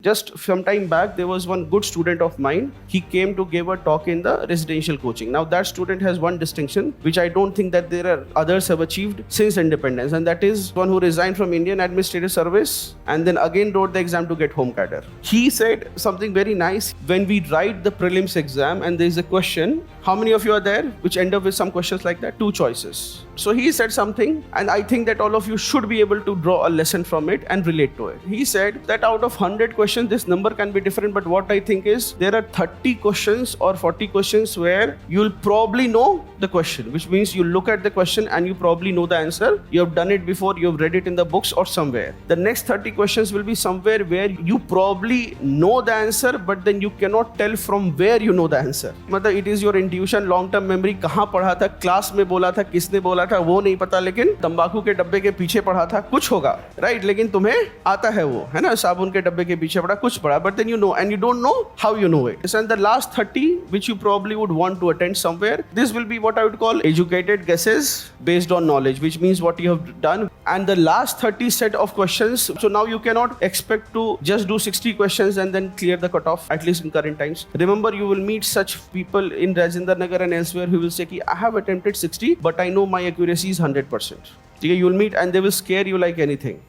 Just some time back, there was one good student of mine. He came to give a talk in the residential coaching. Now, that student has one distinction, which I don't think that there are others have achieved since independence, and that is one who resigned from Indian Administrative Service and then again wrote the exam to get home cadre. He said something very nice. When we write the prelims exam and there is a question, how many of you are there which end up with some questions like that? Two choices. So he said something, and I think that all of you should be able to draw a lesson from it and relate to it. He said that out of 100 questions, this number can be different, but what I think is there are 30 questions or 40 questions where you'll probably know the question, which means you look at the question and you probably know the answer. You have done it before, you have read it in the books or somewhere. The next 30 questions will be somewhere where you probably know the answer, but then you cannot tell from where you know the answer. मतलब it is your intuition, long term memory, कहाँ पढ़ा था, class में बोला था, किसने बोला था, वो नहीं पता, लेकिन तंबाकू के डब्बे के पीछे पढ़ा था, कुछ होगा, राइट? लेकिन तुम्हें आता है वो, है ना, साबुन के डब्बे के पीछे पढ़ा, कुछ पढ़ा, but then you know and you don't know how you know it. And the last 30 which you probably would want to attend somewhere, this will be what I would call educated guesses based on knowledge, which means what you have done. And the last 30 set of questions, so now you cannot expect to just do 60 questions and then clear the cutoff, at least in current times. Remember, you will meet such people in Rajendra Nagar and elsewhere who will say ki I have attempted 60 but I know my accuracy is 100%. You will meet and they will scare you like anything.